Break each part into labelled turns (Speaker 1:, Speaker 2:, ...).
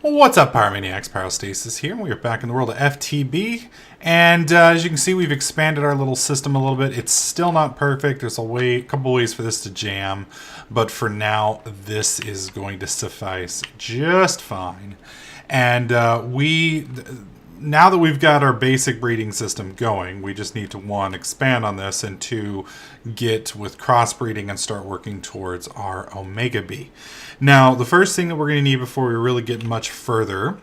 Speaker 1: What's up, Pyromaniacs? Pyrostasis here. We are back in the world of FTB, and as you can see, we've expanded our little system a little bit. It's still not perfect. There's a couple ways for this to jam, but for now, this is going to suffice just fine. And now that we've got our basic breeding system going, we just need to, one, expand on this, and two, get with crossbreeding and start working towards our Omega Bee. Now, the first thing that we're going to need before we really get much further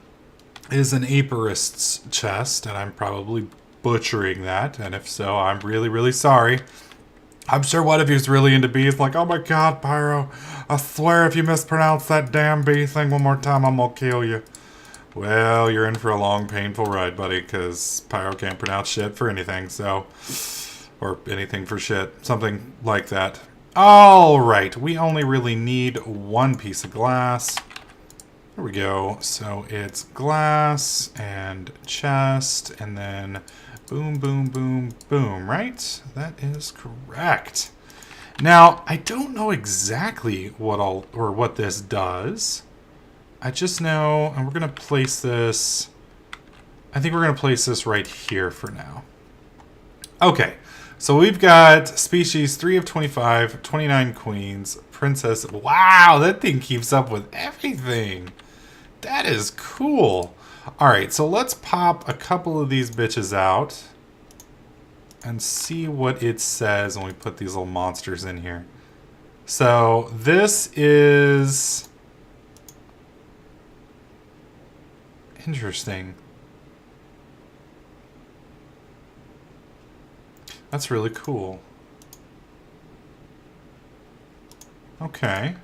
Speaker 1: is an apiarist's chest, and I'm probably butchering that, and if so, I'm really, really sorry. I'm sure one of you is really into bees, like, oh my god, Pyro, I swear if you mispronounce that damn bee thing one more time, I'm gonna kill you. Well, you're in for a long, painful ride, buddy, because Pyro can't pronounce shit for anything, so... Or anything for shit. Something like that. Alright, we only really need one piece of glass. There we go. So it's glass and chest, and then boom, boom, boom, boom, right? That is correct. Now, I don't know exactly what this does. I just know, and we're going to place this, I think we're going to place this right here for now. Okay, so we've got species 3 of 25, 29 queens, princess. Wow, that thing keeps up with everything. That is cool. All right, so let's pop a couple of these bitches out and see what it says when we put these little monsters in here. So this is... interesting. That's really cool. Okay.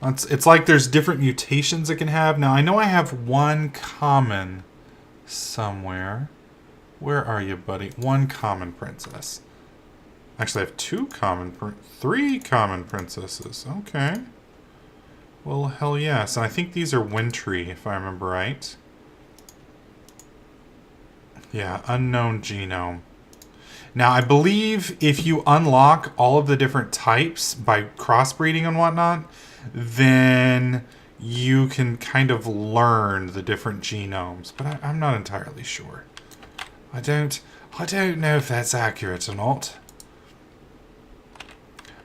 Speaker 1: It's like there's different mutations it can have. Now, I know I have one common somewhere. Where are you, buddy? One common princess. Actually, I have three common princesses. Okay. Well, hell yes. And I think these are wintry, if I remember right. Yeah, unknown genome. Now, I believe if you unlock all of the different types by crossbreeding and whatnot, then you can kind of learn the different genomes. But I'm not entirely sure. I don't know if that's accurate or not.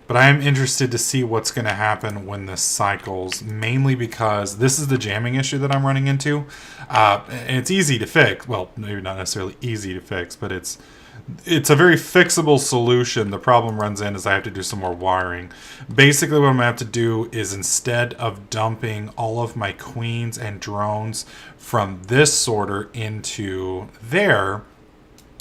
Speaker 1: But I am interested to see what's going to happen when this cycles, mainly because this is the jamming issue that I'm running into. And it's easy to fix. Well, maybe not necessarily easy to fix, but it's a very fixable solution. The problem runs in is I have to do some more wiring. Basically, what I'm going to have to do is, instead of dumping all of my queens and drones from this sorter into there,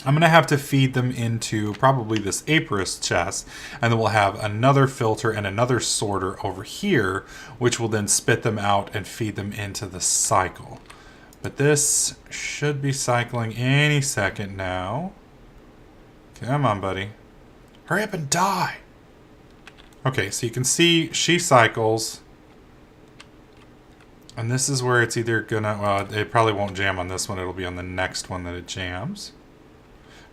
Speaker 1: I'm going to have to feed them into probably this apiarist chest, and then we'll have another filter and another sorter over here, which will then spit them out and feed them into the cycle. But this should be cycling any second now. Come on, buddy. Hurry up and die! Okay, so you can see she cycles. And this is where it's either gonna... well, it probably won't jam on this one. It'll be on the next one that it jams.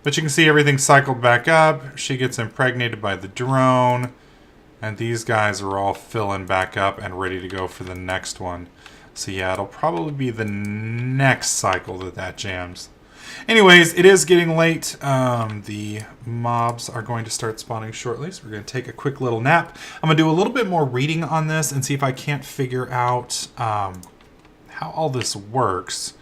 Speaker 1: But you can see everything cycled back up. She gets impregnated by the drone. And these guys are all filling back up and ready to go for the next one. So yeah, it'll probably be the next cycle that jams. Anyways, it is getting late. The mobs are going to start spawning shortly. So we're going to take a quick little nap. I'm going to do a little bit more reading on this and see if I can't figure out how all this works.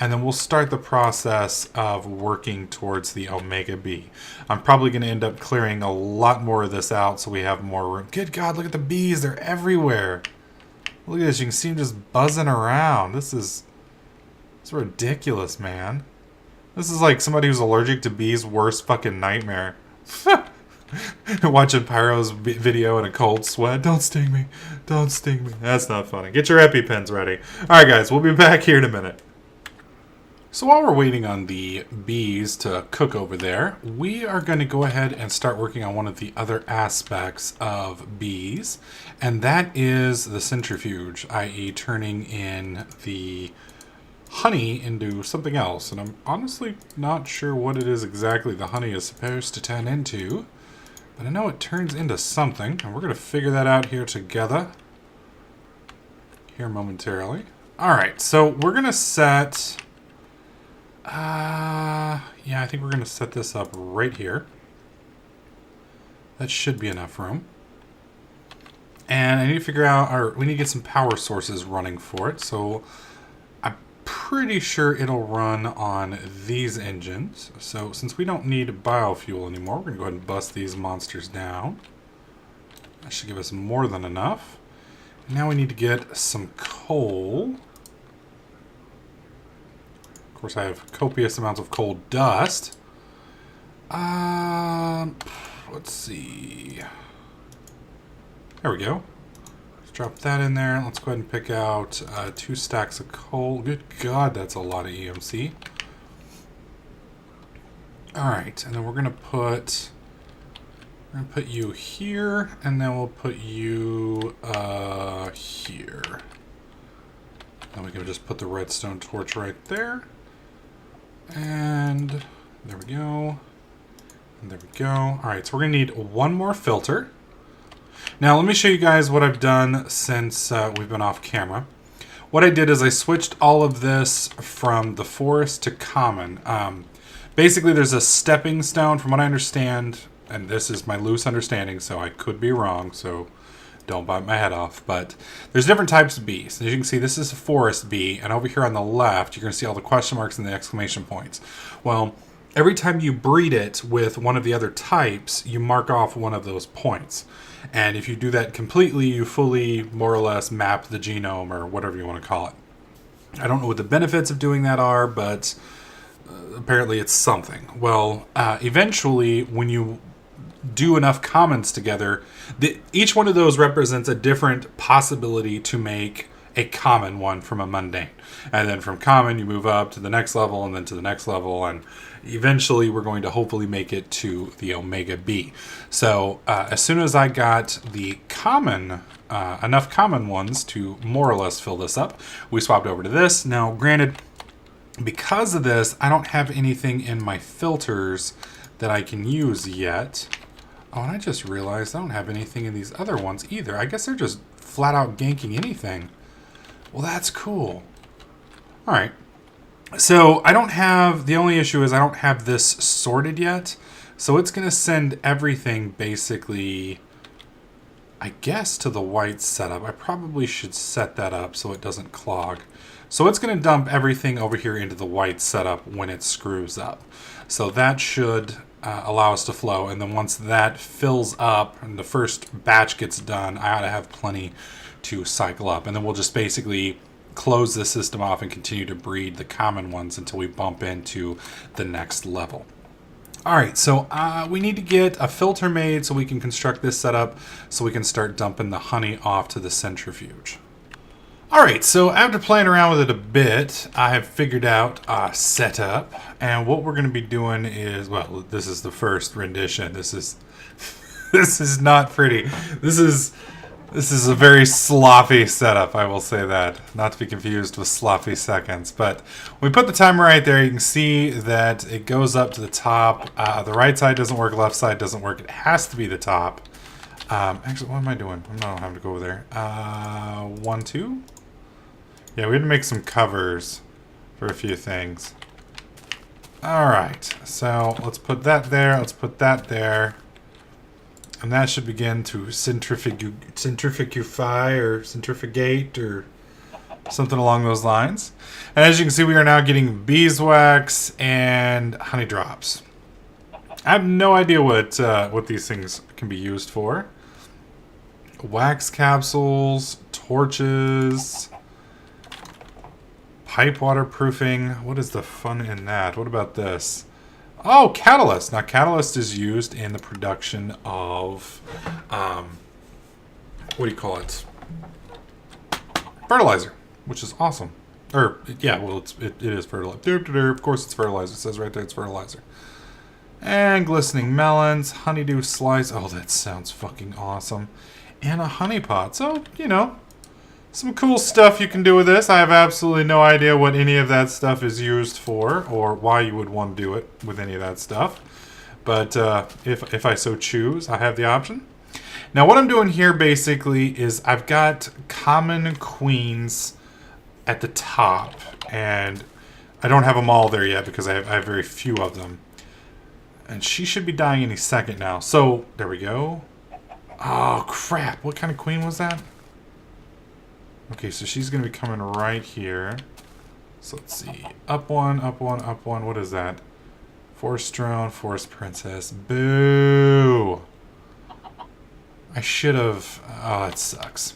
Speaker 1: And then we'll start the process of working towards the Omega Bee. I'm probably going to end up clearing a lot more of this out so we have more room. Good God, look at the bees. They're everywhere. Look at this. You can see them just buzzing around. It's ridiculous, man. This is like somebody who's allergic to bees' worst fucking nightmare. Watching Pyro's video in a cold sweat. Don't sting me. Don't sting me. That's not funny. Get your EpiPens ready. Alright, guys. We'll be back here in a minute. So while we're waiting on the bees to cook over there, we are going to go ahead and start working on one of the other aspects of bees, and that is the centrifuge, i.e. turning in the honey into something else. And I'm honestly not sure what it is exactly the honey is supposed to turn into, but I know it turns into something, and we're going to figure that out here together. here momentarily. All right, so we're going to set... yeah, I think we're going to set this up right here. That should be enough room. And I need to figure out, or we need to get some power sources running for it. So I'm pretty sure it'll run on these engines. So since we don't need biofuel anymore, we're going to go ahead and bust these monsters down. That should give us more than enough. Now we need to get some coal. Of course, I have copious amounts of coal dust. Let's see. There we go. Let's drop that in there. Let's go ahead and pick out 2 stacks of coal. Good God, that's a lot of EMC. All right, and then we're gonna put you here, and then we'll put you here. Then we can just put the redstone torch right there. And there we go. And there we go. All right, so we're gonna need one more filter. Now let me show you guys what I've done since we've been off camera. What I did is I switched all of this from the forest to common. Basically there's a stepping stone, from what I understand, and this is my loose understanding, so I could be wrong, so don't bite my head off. But there's different types of bees. As you can see, this is a forest bee, and over here on the left, you're going to see all the question marks and the exclamation points. Well, every time you breed it with one of the other types, you mark off one of those points. And if you do that completely, you fully, more or less, map the genome, or whatever you want to call it. I don't know what the benefits of doing that are, but apparently it's something. Well, eventually, when you do enough commons together, each one of those represents a different possibility to make a common one from a mundane. And then from common, you move up to the next level, and then to the next level, and eventually we're going to hopefully make it to the Omega B. So as soon as I got the common, enough common ones to more or less fill this up, we swapped over to this. Now, granted, because of this, I don't have anything in my filters that I can use yet. Oh, and I just realized I don't have anything in these other ones either. I guess they're just flat out ganking anything. Well, that's cool. All right. So I don't have, the only issue is I don't have this sorted yet. So it's going to send everything basically, I guess, to the white setup. I probably should set that up so it doesn't clog. So it's going to dump everything over here into the white setup when it screws up. So that should allow us to flow. And then once that fills up and the first batch gets done, I ought to have plenty to cycle up. And then we'll just basically close the system off and continue to breed the common ones until we bump into the next level. All right, so we need to get a filter made so we can construct this setup so we can start dumping the honey off to the centrifuge. All right, so after playing around with it a bit, I have figured out a setup, and what we're going to be doing is, well, this is the first rendition. This is not pretty. This is a very sloppy setup, I will say that. Not to be confused with sloppy seconds. But when we put the timer right there, you can see that it goes up to the top. The right side doesn't work, left side doesn't work. It has to be the top. Actually, what am I doing? I'm not having to go over there. 1, 2. Yeah, we had to make some covers for a few things. All right, so let's put that there. Let's put that there. And that should begin to centrifugify or centrifugate or something along those lines. And as you can see, we are now getting beeswax and honey drops. I have no idea what these things can be used for. Wax capsules, torches, pipe waterproofing. What is the fun in that? What about this? Oh, catalyst. Now, catalyst is used in the production of, what do you call it? Fertilizer, which is awesome. Or, yeah, well, it is fertilizer. Of course it's fertilizer. It says right there it's fertilizer. And glistening melons, honeydew slice. Oh, that sounds fucking awesome. And a honey pot. So, you know, some cool stuff you can do with this. I have absolutely no idea what any of that stuff is used for or why you would want to do it with any of that stuff. But if I so choose, I have the option. Now what I'm doing here basically is I've got common queens at the top, and I don't have them all there yet because I have very few of them. And she should be dying any second now. So, there we go. Oh, crap. What kind of queen was that? Okay, so she's going to be coming right here. So, let's see. Up one, up one, up one. What is that? Forest drone, forest princess. Boo! I should have... Oh, that sucks.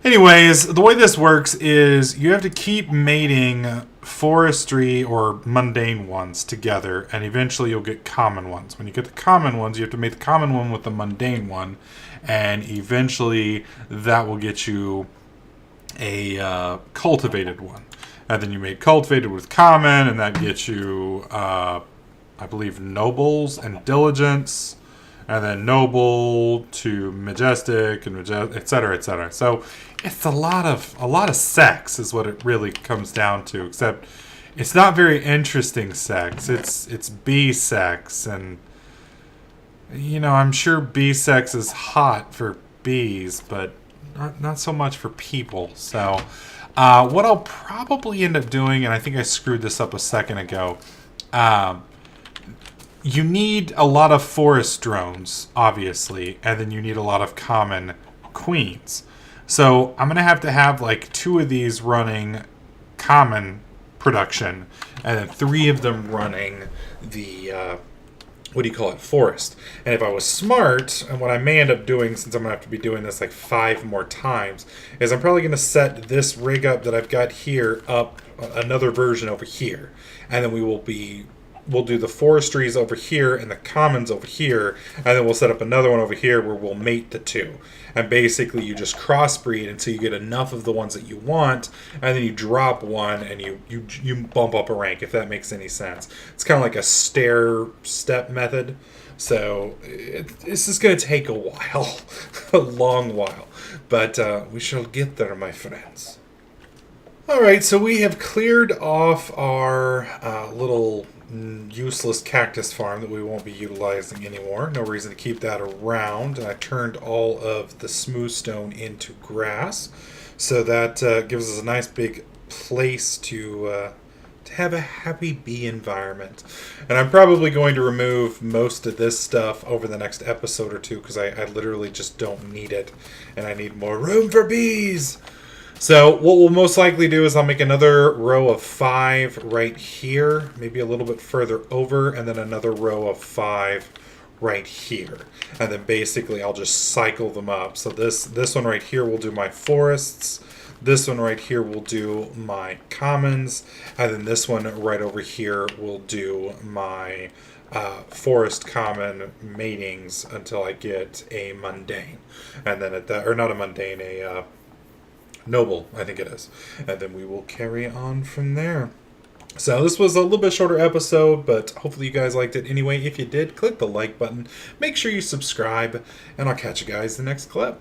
Speaker 1: Anyways, the way this works is you have to keep mating forestry or mundane ones together, and eventually you'll get common ones. When you get the common ones, you have to mate the common one with the mundane one, and eventually that will get you a cultivated one. And then you mate cultivated with common, and that gets you, I believe, nobles and diligence, and then noble to majestic and etc., etc. So it's a lot of sex is what it really comes down to. Except it's not very interesting sex. It's bee sex, and you know, I'm sure bee sex is hot for bees, but not so much for people. So what I'll probably end up doing, and I think I screwed this up a second ago. You need a lot of forest drones, obviously, and then you need a lot of common queens. So I'm going to have like 2 of these running common production, and then 3 of them running the, forest. And if I was smart, and what I may end up doing, since I'm going to have to be doing this like 5 more times, is I'm probably going to set this rig up that I've got here up another version over here. And then we'll do the forestries over here and the commons over here, and then we'll set up another one over here where we'll mate the 2. And basically you just crossbreed until you get enough of the ones that you want, and then you drop one and you bump up a rank, if that makes any sense. It's kind of like a step method. So this is going to take a while, a long while, but we shall get there, my friends. Alright, so we have cleared off our little useless cactus farm that we won't be utilizing anymore. No reason to keep that around. And I turned all of the smooth stone into grass. So that gives us a nice big place to have a happy bee environment. And I'm probably going to remove most of this stuff over the next episode or 2 because I literally just don't need it. And I need more room for bees. So what we'll most likely do is I'll make another row of 5 right here, maybe a little bit further over, and then another row of 5 right here. And then basically I'll just cycle them up. So this one right here will do my forests, this one right here will do my commons, and then this one right over here will do my forest common matings until I get a mundane. And then or not a mundane, a noble, I think it is. And then we will carry on from there. So this was a little bit shorter episode, but hopefully you guys liked it anyway. If you did, click the like button. Make sure you subscribe, and I'll catch you guys in the next clip.